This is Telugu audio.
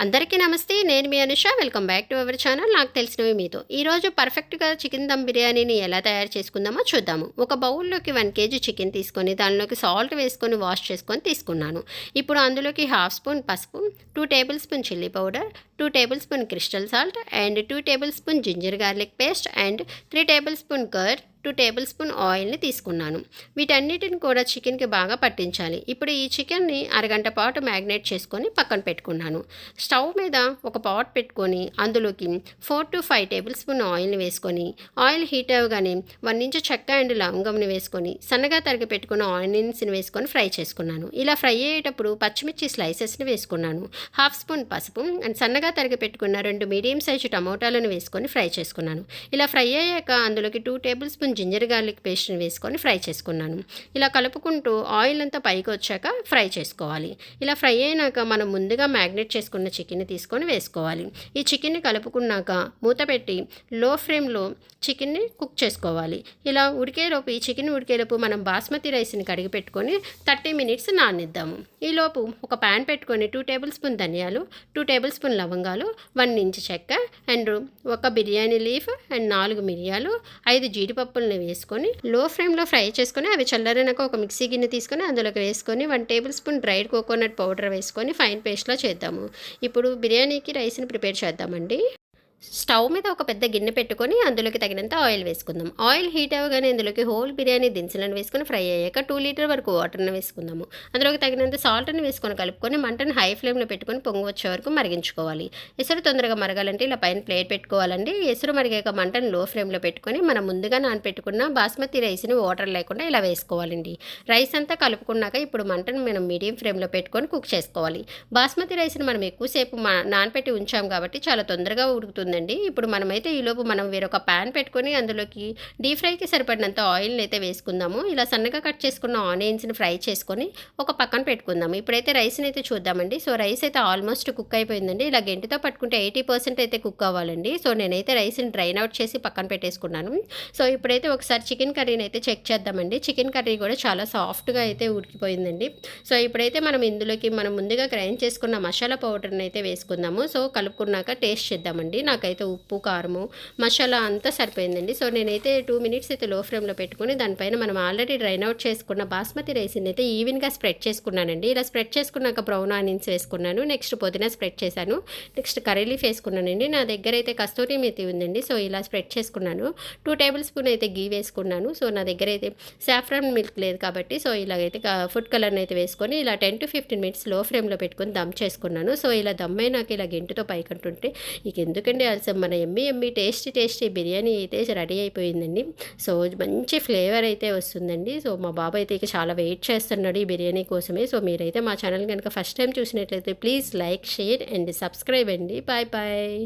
అందరికీ నమస్తే. నేను మీ Anusha. Welcome back to our channel నాకు తెలిసినవి మీతో. ఈరోజు పర్ఫెక్ట్గా చికెన్ దమ్ బిర్యానీని ఎలా తయారు చేసుకుందామో చూద్దాము. ఒక బౌల్లోకి 1 కేజీ చికెన్ తీసుకొని దానిలోకి సాల్ట్ వేసుకొని వాష్ చేసుకొని తీసుకున్నాను. ఇప్పుడు అందులోకి హాఫ్ స్పూన్ పసుపు, 2 tablespoon chilli powder, 2 tablespoon crystal salt and 2 tablespoon ginger garlic paste and 3 tablespoon curd, 2 tablespoon ఆయిల్ని తీసుకున్నాను. వీటన్నిటిని కూడా చికెన్కి బాగా పట్టించాలి. ఇప్పుడు ఈ చికెన్ని అరగంట పాటు మ్యాగ్నేట్ చేసుకొని పక్కన పెట్టుకున్నాను. స్టవ్ మీద ఒక పాట్ పెట్టుకొని అందులోకి 4 to 5 టేబుల్ స్పూన్ ఆయిల్ని వేసుకొని ఆయిల్ హీట్ అవ్వగానే 1 ఇంచు చెక్క అండ్ లవంగంని వేసుకొని సన్నగా తరిగి పెట్టుకున్న ఆనియన్స్ని వేసుకొని ఫ్రై చేసుకున్నాను. ఇలా ఫ్రై అయ్యేటప్పుడు పచ్చిమిర్చి స్లైసెస్ని వేసుకున్నాను. హాఫ్ స్పూన్ పసుపు అండ్ సన్నగా తరిగి పెట్టుకున్న 2 మీడియం సైజు టమోటాలను వేసుకొని ఫ్రై చేసుకున్నాను. ఇలా ఫ్రై అయ్యాక అందులోకి 2 టేబుల్ స్పూన్ జింజర్ గార్లిక్ పేస్ట్ని వేసుకొని ఫ్రై చేసుకున్నాను. ఇలా కలుపుకుంటూ ఆయిల్ అంతా పైకి వచ్చాక ఫ్రై చేసుకోవాలి. ఇలా ఫ్రై అయినాక మనం ముందుగా మ్యాగ్నేట్ చేసుకున్న చికెన్ని తీసుకొని వేసుకోవాలి. ఈ చికెన్ని కలుపుకున్నాక మూత పెట్టి లో ఫ్లేమ్లో చికెన్ని కుక్ చేసుకోవాలి. ఇలా ఉడికేలోపు ఈ చికెన్ ఉడికేలోపు మనం బాస్మతి రైస్ని కడిగి పెట్టుకొని 30 మినిట్స్ నాననిద్దాము. ఈలోపు ఒక ప్యాన్ పెట్టుకొని 2 టేబుల్ స్పూన్ ధనియాలు, 2 టేబుల్ స్పూన్ లవంగాలు, 1 ఇంచు చెక్క అండ్ ఒక బిర్యానీ లీఫ్ అండ్ 4 మిరియాలు, 5 జీడిపప్పుల్ని వేసుకొని లో ఫ్లేమ్లో ఫ్రై చేసుకొని అవి చల్లారినాక ఒక మిక్సీ గిన్నె తీసుకొని అందులోకి వేసుకొని 1 table spoon dried coconut powder వేసుకొని ఫైన్ పేస్ట్లా చేద్దాము. ఇప్పుడు బిర్యానీకి రైస్ని ప్రిపేర్ చేద్దామండి. స్టవ్ మీద ఒక పెద్ద గిన్నె పెట్టుకొని అందులోకి తగినంత ఆయిల్ వేసుకుందాం. ఆయిల్ హీట్ అవ్వగానే ఇందులోకి హోల్ బిర్యానీ దినుసులను వేసుకొని ఫ్రై అయ్యాక 2 లీటర్ వరకు వాటర్ని వేసుకుందాము. అందులోకి తగినంత సాల్ట్ని వేసుకొని కలుపుకొని మంటను హై ఫ్లేమ్లో పెట్టుకొని పొంగు వచ్చే వరకు మరిగించుకోవాలి. ఎసురు తొందరగా మరగాలంటే ఇలా పైన ప్లేట్ పెట్టుకోవాలండి. ఎసురు మరిగాక మంటను లో ఫ్లేమ్లో పెట్టుకొని మనం ముందుగా నానపెట్టుకున్న బాస్మతి రైస్ని వాటర్ లేకుండా ఇలా వేసుకోవాలండి. రైస్ అంతా కలుపుకున్నాక ఇప్పుడు మంటను మనం మీడియం ఫ్లేమ్లో పెట్టుకొని కుక్ చేసుకోవాలి. బాస్మతి రైస్ని మనం ఎక్కువసేపు నానపెట్టి ఉంచాం కాబట్టి చాలా తొందరగా ఉడుకుతుంది. ఇప్పుడు మనమైతే ఈలోపు మనం వేరొక ప్యాన్ పెట్టుకొని అందులోకి డీప్ ఫ్రైకి సరిపడినంత ఆయిల్ని అయితే వేసుకుందాము. ఇలా సన్నగా కట్ చేసుకున్న ఆనియన్స్ని ఫ్రై చేసుకొని ఒక పక్కన పెట్టుకుందాము. ఇప్పుడైతే రైస్ని అయితే చూద్దామండి. సో రైస్ అయితే ఆల్మోస్ట్ కుక్ అయిపోయిందండి. ఇలా గెంటితో పట్టుకుంటే 80% అయితే కుక్ అవ్వాలండి. సో నేనైతే రైస్ని డ్రైన్ అవుట్ చేసి పక్కన పెట్టేసుకున్నాను. సో ఇప్పుడైతే ఒకసారి చికెన్ కర్రీని అయితే చెక్ చేద్దామండి. చికెన్ కర్రీ కూడా చాలా సాఫ్ట్గా అయితే ఉడికిపోయిందండి. సో ఇప్పుడైతే మనం ఇందులోకి మనం ముందుగా గ్రైండ్ చేసుకున్న మసాలా పౌడర్ని అయితే వేసుకుందాము. సో కలుపుకున్నాక టేస్ట్ చేద్దామండి. నాకైతే ఉప్పు కారము మసాలా అంతా సరిపోయిందండి. సో నేనైతే 2 మినిట్స్ అయితే లో ఫ్లేమ్లో పెట్టుకుని దానిపైన మనం ఆల్రెడీ డ్రైన్ అవుట్ చేసుకున్న బాస్మతి రైస్ని అయితే ఈవెన్గా స్ప్రెడ్ చేసుకున్నానండి. ఇలా స్ప్రెడ్ చేసుకున్నాక బ్రౌన్ ఆనియన్స్ వేసుకున్నాను. నెక్స్ట్ పుదీనా స్ప్రెడ్ చేశాను. నెక్స్ట్ కర్రీ లీఫ్ వేసుకున్నానండి. నా దగ్గర అయితే కస్తూరి మేతి ఉందండి. సో ఇలా స్ప్రెడ్ చేసుకున్నాను. 2 టేబుల్ స్పూన్ అయితే గీ వేసుకున్నాను. సో నా దగ్గర అయితే సాఫ్రాన్ మిల్క్ లేదు కాబట్టి సో ఇలాగైతే ఫుడ్ కలర్ని అయితే వేసుకొని ఇలా 10 to 15 మినిట్స్ లో ఫ్లేమ్లో పెట్టుకొని దమ్ చేసుకున్నాను. సో ఇలా దమ్ అయినాక ఇలా గెంటుతో పైకంటుంటే ఇక ఎందుకండి అసలు మన ఎమ్మి టేస్టీ బిర్యానీ అయితే రెడీ అయిపోయిందండి. సో మంచి ఫ్లేవర్ అయితే వస్తుందండి. సో మా బాబు అయితే ఇక చాలా వెయిట్ చేస్తున్నాడు ఈ బిర్యానీ కోసమే. సో మీరైతే మా ఛానల్ కనుక ఫస్ట్ టైం చూసినట్లయితే please like, share and subscribe అండి. Bye bye.